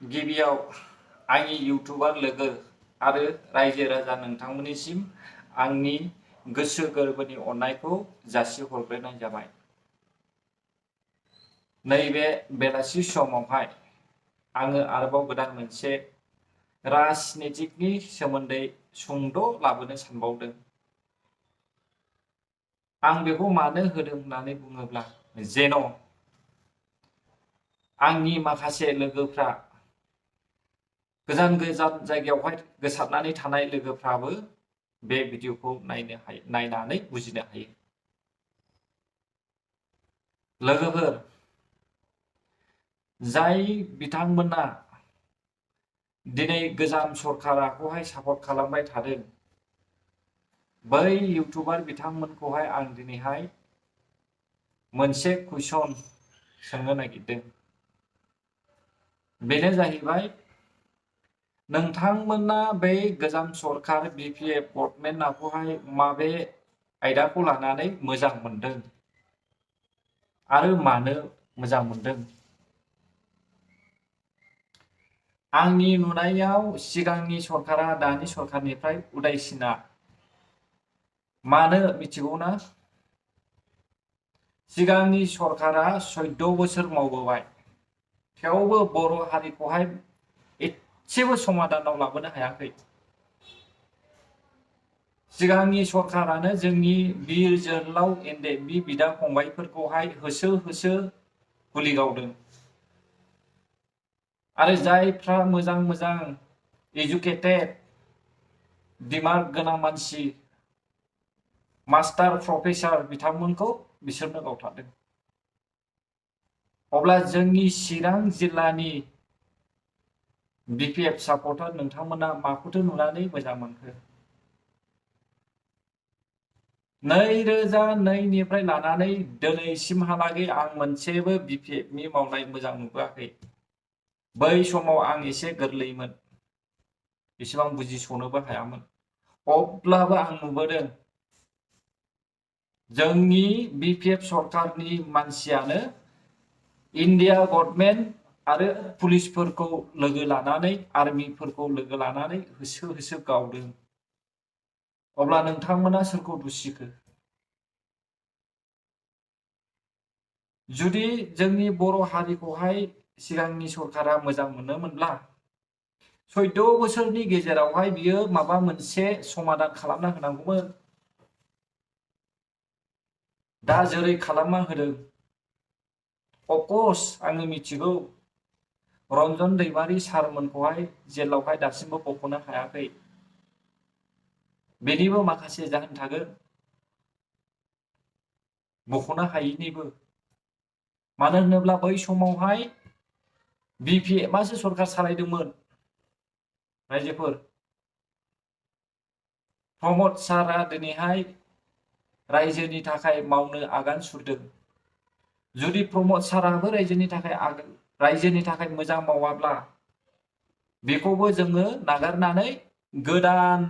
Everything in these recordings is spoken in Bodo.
गिबियाव आंनि इउटुबार लोगो आरो रायजो राजा नोंथांमोननिसिम आंनि गोसो गोरबोनि अननायखौ जासिहरग्रोनाय जाबाय। नैबे बेलासि समावहाय आङो आरोबाव गोदान मोनसे राजनितिकनि सोमोन्दै सुंद' लाबोनो सानबावदों। आं बेखौ मानो होदों होननानै बुङोब्ला जेन' आंनि माखासे लोगोफ्रा गोजान गोजान जायगायावहाय गोसारनानै थानाय लोगोफ्राबो बे भिडिअखौ नायनानै बुजिनो हायो। लोगोफोर, जाय बिथांमोना दिनै गोजाम सरकाराखौहाय सापर्ट खालामबाय थादों, बै इउटुबार बिथांमोनखौहाय आं दिनैहाय मोनसे कुइसन सोंनो नागिरदों। बेनो जाहैबाय, नोंथांमोना बै गोजाम सरकार BPF गभर्नमेन्टखौहाय माबे आयदाखौ लानानै मोजां मोनदों आरो मानो मोजां मोनदों? आंनि नुनायाव सिगांनि सरकारा दानि सरकारनिफ्राय उदायसिना। मानो मिथिगौना? सिगांनि सरकारा 14 बोसोर मावबोबाय, थेवबो बर' हारिखौहाय एसेबो समाधानाव लाबोनो हायाखै। सिगांनि सरकारानो जोंनि बिर जोहोलाव NDFB बिदा फंबायफोरखौहाय होसो होसो गुलि गावदों। आरो जायफ्रा मोजां मोजां एजुकेटेड दिमाग गोनां मानसि, मास्टार प्रफेसार बिथांमोनखौ बिसोरनो गावथारदों। अब्ला जोंनि चिरां जिल्लानि BPF सापर्टार नोंथांमोना माखौथो नुनानै मोजां मोनखो? 2002निफ्राय लानानै दिनैसिमहालागै आं मोनसेबो BPFनि मावनाय मोजां नुबोआखै। बै समाव आं एसे गोरलैमोन, एसेबां बुजिस'नोबो हायामोन। अब्लाबो आं नुबोदों जोंनि BPF सरकारनि मानसियानो इन्डिया गभर्नमेन्ट आरो पुलिसफोरखौ लोगो लानानै, आर्मिफोरखौ लोगो लानानै होसो होसो गावदों। अब्ला नोंथांमोना सोरखौ दुसिखो? जुदि जोंनि बर' हारिखौहाय सिगांनि सरकारा मोजां मोनोमोनब्ला 14 बोसोरनि गेजेरावहाय बियो माबा मोनसे समाधान खालामना होनांगौमोन। दा जेरै खालामना होदों, अफकर्स आङो मिथिगौ रन्जन दैमारि सारमोनखौहाय जेलावहाय दासिमबो बख'नो हायाखै। बेनिबो माखासे जाहोन थागोन, बख'नो हायैनिबो। मानो होनोब्ला बै समावहाय BPFआसो सरकार सालायदोंमोन। रायजोफोर, प्रमद सारआ दिनैहाय रायजोनि थाखाय मावनो आगान सुरदों। जुदि प्रमद साराबो रायजोनि थाखाय मोजां मावाब्ला, बेखौबो जोङो नागारनानै गोदान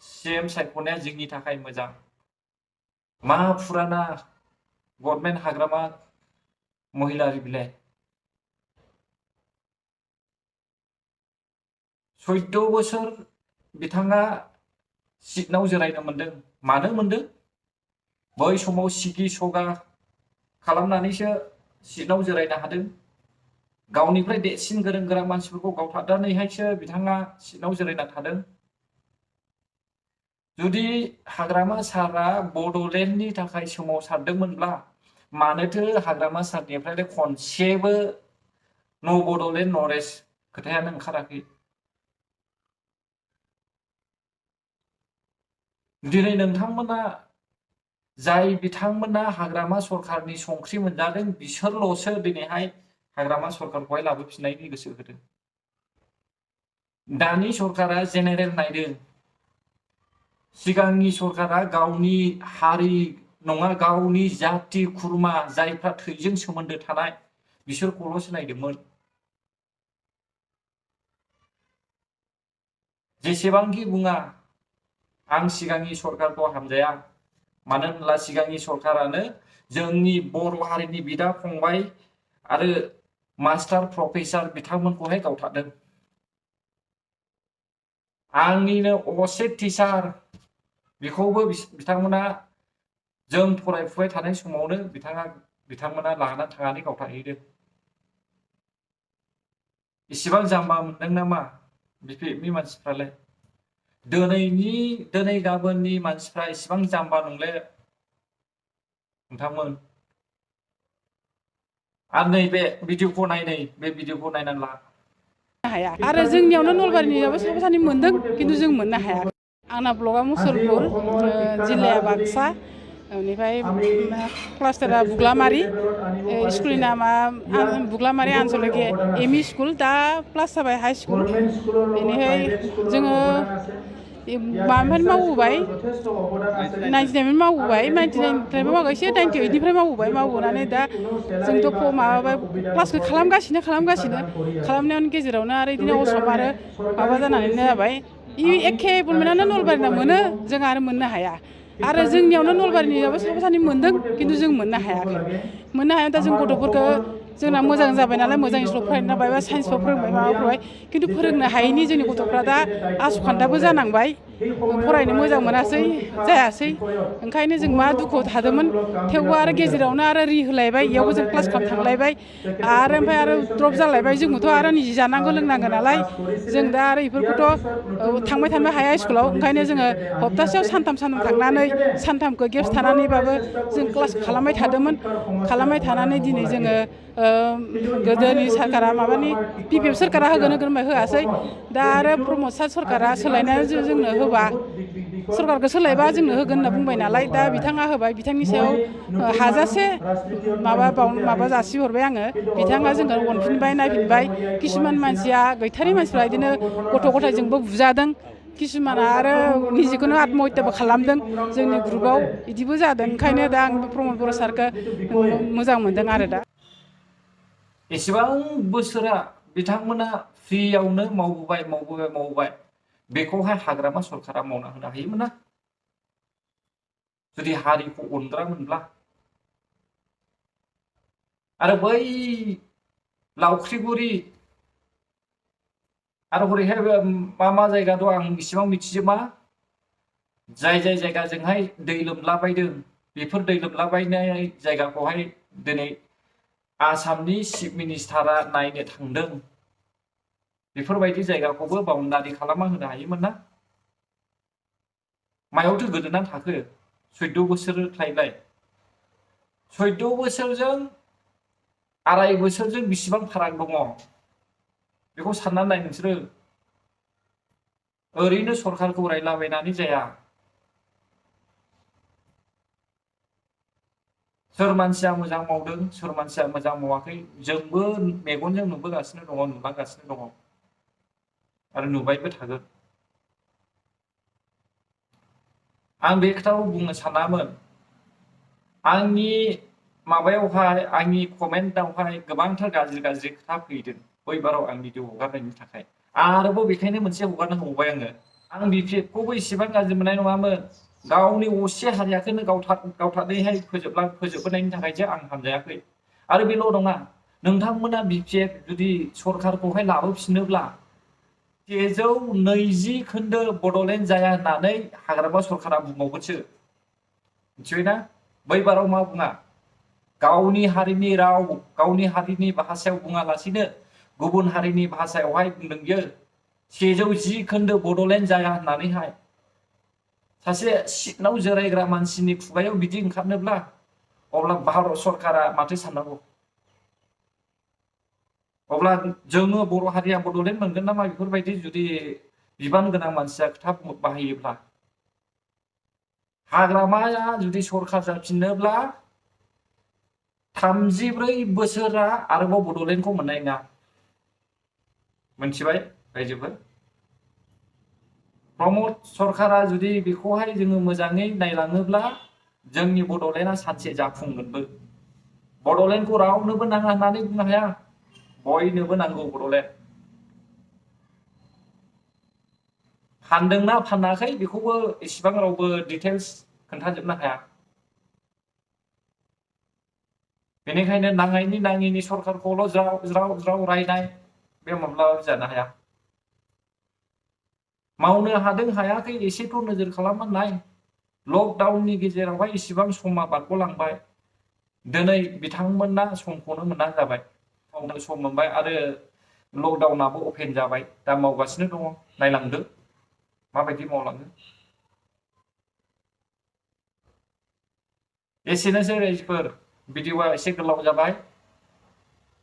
CM सायख'नाया जोंनि थाखाय मोजां। मा फुराना गभर्नमेन्ट हाग्रामा महिलारि बिलाइ। 14 बोसोर बिथाङा सिटआव जिरायनो मोनदों। मानो मोनदों? बै समाव सिगि सगा खालामनानैसो सिटआव जिरायनो हादों। गावनिफ्राय देरसिन गोरों गोरा मानसिफोरखौ गावथारनानैहायसो बिथाङा सिटआव जिरायना थादों। जुदि हाग्रामा सारआ बड'लेण्डनि थाखाय सोमावसारदोंमोनब्ला, मानोथो हाग्रामा सारनिफ्राय खनसेबो न' बड'लेण्ड नरेश खोथायानो ओंखाराखै? दिनै नोंथांमोना, जाय बिथांमोना हाग्रामा सरकारनि संख्रि मोनजादों, बिसोरल'सो दिनैहाय हाग्रामा सरकारखौहाय लाबोफिननायनि गोसो होदों। दानि सरकारा जेनेरेल नायदों। सिगांनि सरकारा गावनि हारि नङा, गावनि जाथि खुरमा जायफ्रा थैजों सोमोन्दो थानाय बिसोरखौल'सो नायदोंमोन। जेसेबांखि बुङा, आं सिगांनि सरकारखौ हामजाया। मानो होनब्ला सिगांनि सरकारानो जोंनि बर' हारिनि बिदा फंबाय आरो मास्टार प्रफेसार बिथांमोनखौहाय गावथारदों। आंनिनो असे टिचार बेखौबो बिथांमोना जों फरायफुबाय थानाय समावनो बिथांमोना लानानै थांनानै गावथारहैदों। इसिबां जाम्बा मोनदों नामा बिपिएफनि मानसिफ्रालाय? दिनै गाबोननि मानसिफ्रा इसिबां जाम्बा नंले नोंथांमोन। आरो नैबे भिडिअखौ बे भिडिअखौ नायनानै ला। हाया आरो जोंनियावनो नलबारिनियावबो साफा सानै मोनदों खिन्थु जों मोननो हायाखै। आंना ब्लगा मुसलपुर, जिल्लाया बाक्सा, बेनिफ्राय क्लास्टारा बुग्लामारि, स्कुलनि नामा बुग्लामारि आनसलिक एमइ स्कुल, दा प्लास जाबाय हाइ स्कुल। बेनिफ्राय जोङो माबानिफ्राय मावबोबाय 99 मावबोबाय, 99निफ्रायबो मावबाय, एसे 98निफ्राय मावबोनानै दा जोंथ' माबाबाय क्लासखौ खालामनायनि गेजेरावनो आरो बिदिनो असम आरो माबा जानानै जाबाय। एखे बलमेनानो नलबारिना मोनो, जों आरो मोननो हाया। आरो जोंनियावनो नलबारिनियावबो साफा सानै मोनदों खिन्थु जों मोननो हायाखै। दा जों गथ'फोरखौ जोंना मोजां जाबाय नालाय, मोजां स्कुलाव फरायनो बाय बा साइन्सफ्राव फोरोंबाय माबाफोरबाय, खिन्थु फोरोंनो हायैनि जोंनि गथ'फ्रा दा आस'खान्दाबो जानांबाय, फरायनो मोजां मोनासै, जायासै। ओंखायनो जों मा दुखुआव थादोंमोन, थेवबो आरो गेजेरावनो आरो होलायबाय, इयावबो जों क्लास खालामनो थांलायबाय आरो ओमफ्राय आरो द्रप जालायबाय। जोंबोथ' आरो निजे जानांगौ लोंनांगौ नालाय, जों दा आरो बेफोरखौथ' थांबाय थानो हाया स्कुलाव। ओंखायनो जोङो हप्तासेयाव सानथाम थांनानै सानथामखौ गेप्स थानानैबाबो जों क्लास खालामबाय थादोंमोन। खालामबाय थानानै दिनै जोङो गोदोनि सरकारा बिपिएफ सरकारा होगोन होनबाय होआसै। दा आरो प्रमद सार सरकारा सोलायनानै जोंनो होबा, सरकारखौ सोलायबा जोंनो होगोन होनना बुंबाय नालाय, दा बिथाङा होबाय। बिथांनि सायाव हाजासे माबा जासिहरबाय आङो। बिथाङा जोंखौ अनफिनबाय, नायफिनबाय। किसुमान मानसिया गैथारि मानसिफ्रा बिदिनो गथ' गथायजोंबो बुजादों, किसुमाना आरो निजेखौनो आत्महत्याबो खालामदों। जोंनि ग्रुपाव बिदिबो जादों। ओंखायनो दा आं प्रमद बर' सारखौ मोजां मोनदों आरो दा। एसेबां बोसोरा बिथांमोना फ्रियावनो मावबोबाय, बेखौहाय हाग्रामा सरकारा मावना होनो हायोमोन ना, जुदि हारिखौ अनग्रामोनब्ला। आरो बै लावख्रिगुरि आरो हरैहाय मा जायगा दं आं इसिबां मिथिजोबा, जाय जायगाजोंहाय दै लोमलाबायदों, बेफोर दै लोमलाबायनाय जायगाखौहाय दिनै आसामनि चिफ मिनिस्टारा नायनो थांदों। बेफोरबायदि जायगाखौबो बाउन्डारि खालामना होनो हायोमोन ना। मायावथो गोदोनानै थाखो 14 बोसोर थायलाय। 14 बोसोरजों 2.5 बोसोरजों बेसेबां फाराग दङ, बेखौ साननानै नाय नोंसोरो। ओरैनो सरकारखौ रायलाबायनानै जाया। सोर मानसिया मोजां मावदों, सोर मानसिया मोजां मावाखै, जोंबो मेगनजों नुबोगासिनो दङ, नुलांगासिनो दङ आरो नुबायबो थागोन। आं बे खोथाखौ बुंनो सानामोन। आंनि आंनि कमेन्टआवहाय गोबांथार गाज्रि खोथा फैदों बैबाराव आं भिडिअ हगारनायनि थाखाय। आरोबाव बेखायनो मोनसे हगारना होबावबाय आङो। आं बिपिएफखौबो इसेबां गाज्रि मोननाय नङामोन। गावनि असे हारियाखौनो गावथारनानैहाय फोजोबबोनायनि थाखायसो आं हामजायाखै। आरो बेल' नङा, नोंथांमोना बिपिएफ जुदि सरकारखौहाय लाबोफिनोब्ला 120 खोन्दो बड'लेण्ड जाया होननानै हाग्रामा सरकारा बुंबावगोनसो, मिथिबायना? बैबाराव मा बुङा, गावनि हारिनि राव, गावनि हारिनि भाषायाव बुङालासिनो गुबुन हारिनि भाषायावहाय बुंदों बियो 110 खोन्दो बड'लेण्ड जाया होननानैहाय। सासे सिटनाव जिरायग्रा मानसिनि खुगायाव बिदि ओंखारनोब्ला अब्ला भारत सरकारा माथो साननांगौ? अब्ला जोङो बर' हारिया बड'लेण्ड मोनगोन नामा बेफोरबायदि जुदि बिबान गोनां मानसिया खोथा बाहायोब्ला? हाग्रामाया जुदि सरकार जाफिनोब्ला 34 बोसोरा आरोबाव बड'लेण्डखौ मोननाय नङा। मोनथिबाय रायजोफोर? प्रमद सरकारा जुदि बेखौहाय जोङो मोजाङै नायलाङोब्ला जोंनि बड'लेण्डआ सानसे जाफुंगोनबो। बड'लेण्डखौ रावनोबो नाङा होननानै बुंनो हाया, बयनोबो नांगौ बड'लेण्ड। फानदोंना फानाखै बेखौबो इसिबां रावबो डिटेल्स खोन्थाजोबनो हाया। बेनिखायनो नाङैनि नाङिनि सरखारखौल' ज्राव ज्राव ज्राव रायनाय बे माब्लाबाबो जानो हाया। मावनो हादों हायाखै एसेथ' नोजोर खालामना नाय। लकडाउननि गेजेरावहाय इसिबां समा बारग'लांबाय, दिनै बिथांमोना समखौनो मोना जाबाय। मावनो सम मोनबाय आरो लकडाउनाबो अपेन जाबाय, दा मावगासिनो दङ। नायलांदो माबायदि मावलाङो। एसेनोसै रायजोफोर, भिडिअआ एसे गोलाव जाबाय।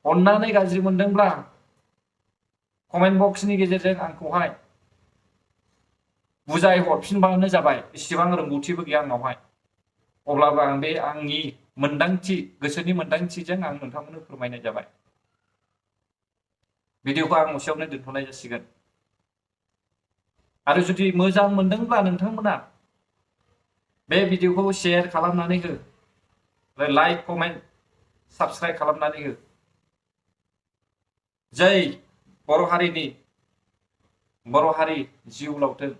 अननानै गाज्रि मोनदोंब्ला कमेन्ट बक्सनि गेजेरजों आंखौहाय बुजाय हरफिनबानो जाबाय। इसिबां रोंगौथिबो गैया आंनावहाय, अब्लाबो आं बे आंनि मोनदांथि, गोसोनि मोनदांथिजों आं नोंथांमोननो फोरमायनाय जाबाय। भिडिअखौ आं एसेयावनो दोनथ'नाय जासिगोन। आरो जुदि मोजां मोनदोंब्ला नोंथांमोना बे भिडिअखौ शेयार खालामनानै हो, लाइक कमेन्ट साबस्क्राइब खालामनानै हो। जै बर' हारिनि बर' हारि जिउ लावथों।